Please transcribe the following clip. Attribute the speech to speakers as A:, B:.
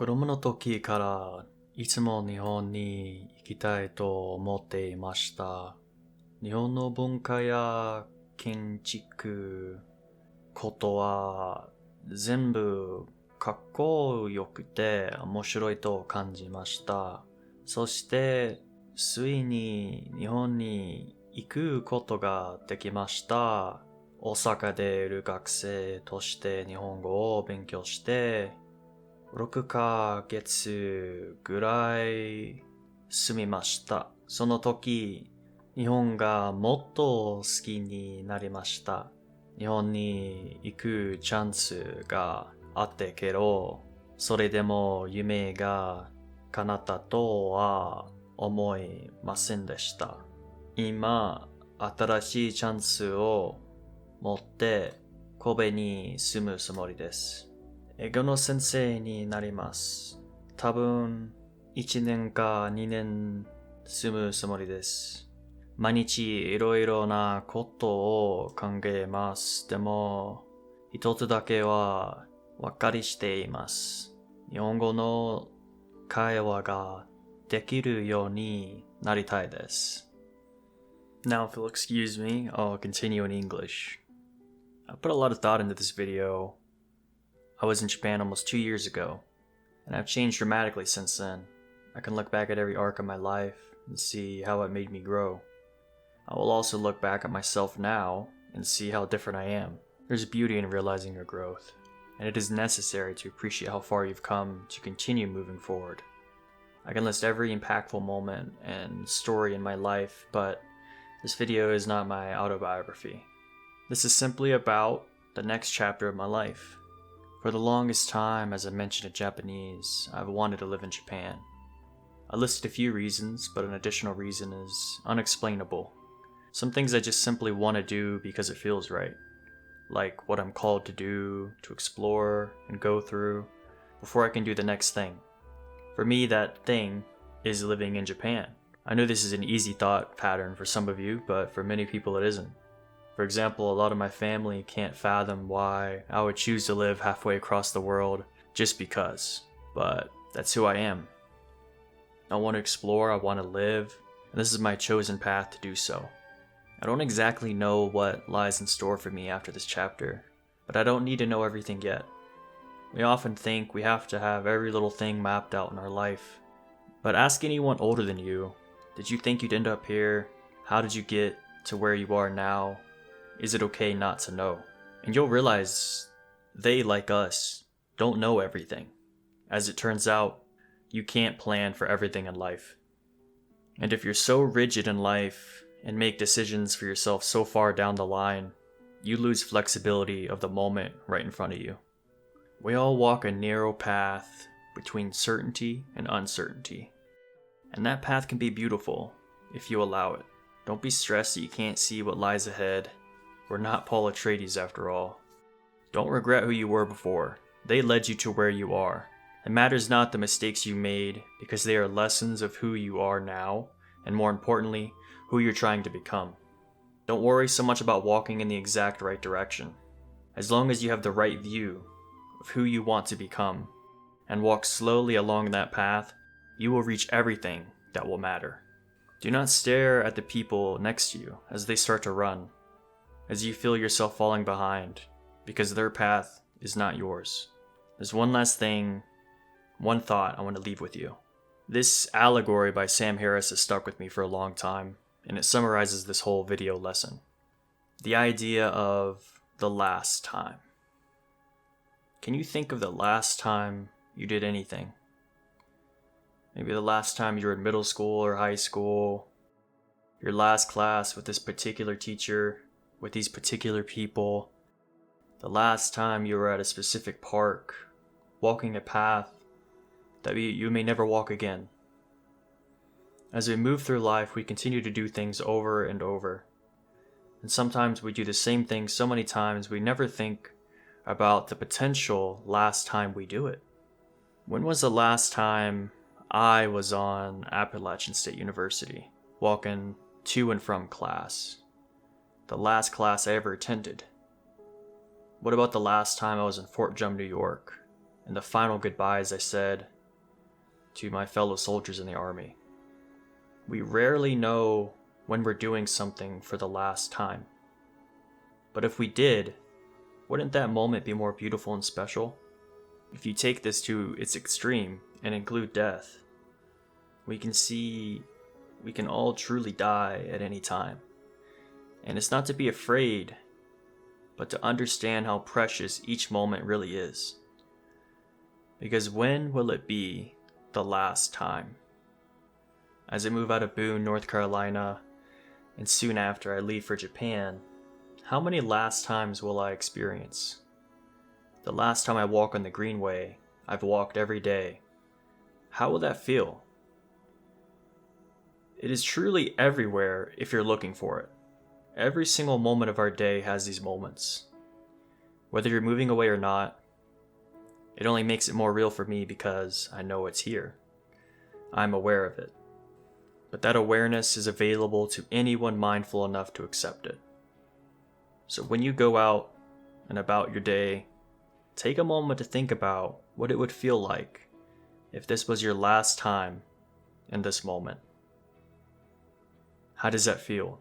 A: 子供の時からいつも日本に行きたいと思っていました。日本の文化や建築ことは全部かっこよくて面白いと感じました。そしてついに日本に行くことができました。大阪で留学生として日本語を勉強して6ヶ月ぐらい住みました。その時、日本がもっと好きになりました。日本に行くチャンスがあってけど、それでも夢が叶ったとは思いませんでした。今、新しいチャンスを持って神戸に住むつもりです。英語の先生になります。多分、1年か2年住むつもりです。毎日いろいろなことを考えます。でも、一つだけは分かりしています。日本語の会話ができるようになりたいです。Now, if you'll excuse me, I'll continue in English. I put a lot of thought into this video.I was in Japan almost 2 years ago, and I've changed dramatically since then. I can look back at every arc of my life and see how it made me grow. I will also look back at myself now and see how different I am. There's beauty in realizing your growth, and it is necessary to appreciate how far you've come to continue moving forward. I can list every impactful moment and story in my life, but this video is not my autobiography. This is simply about the next chapter of my life.For the longest time, as I mentioned in Japanese, I've wanted to live in Japan. I listed a few reasons, but an additional reason is unexplainable. Some things I just simply want to do because it feels right. Like what I'm called to do, to explore, and go through, before I can do the next thing. For me, that thing is living in Japan. I know this is an easy thought pattern for some of you, but for many people it isn't.For example, a lot of my family can't fathom why I would choose to live halfway across the world just because. But that's who I am. I want to explore, I want to live, and this is my chosen path to do so. I don't exactly know what lies in store for me after this chapter, but I don't need to know everything yet. We often think we have to have every little thing mapped out in our life. But ask anyone older than you, did you think you'd end up here? How did you get to where you are now?Is it okay not to know? And you'll realize they, like us, don't know everything. As it turns out, you can't plan for everything in life. And if you're so rigid in life and make decisions for yourself so far down the line, you lose flexibility of the moment right in front of you. We all walk a narrow path between certainty and uncertainty. And that path can be beautiful if you allow it. Don't be stressed that you can't see what lies ahead.We're not Paul Atreides after all. Don't regret who you were before. They led you to where you are. It matters not the mistakes you made because they are lessons of who you are now, and more importantly, who you're trying to become. Don't worry so much about walking in the exact right direction. As long as you have the right view of who you want to become, and walk slowly along that path, you will reach everything that will matter. Do not stare at the people next to you as they start to run.As you feel yourself falling behind, because their path is not yours. There's one last thing, one thought I want to leave with you. This allegory by Sam Harris has stuck with me for a long time, and it summarizes this whole video lesson. The idea of the last time. Can you think of the last time you did anything? Maybe the last time you were in middle school or high school, your last class with this particular teacher,with these particular people, the last time you were at a specific park, walking a path that you may never walk again. As we move through life, we continue to do things over and over. And sometimes we do the same thing so many times we never think about the potential last time we do it. When was the last time I was on Appalachian State University, walking to and from class?The last class I ever attended. What about the last time I was in Fort Drum, New York, and the final goodbyes I said to my fellow soldiers in the army. We rarely know when we're doing something for the last time. But if we did, wouldn't that moment be more beautiful and special? If you take this to its extreme and include death, we can all truly die at any time. And it's not to be afraid, but to understand how precious each moment really is. Because when will it be the last time? As I move out of Boone, North Carolina, and soon after I leave for Japan, how many last times will I experience? The last time I walk on the Greenway, I've walked every day. How will that feel? It is truly everywhere if you're looking for it. Every single moment of our day has these moments. Whether you're moving away or not, it only makes it more real for me because I know it's here. I'm aware of it. But that awareness is available to anyone mindful enough to accept it. So when you go out and about your day, take a moment to think about what it would feel like if this was your last time in this moment. How does that feel?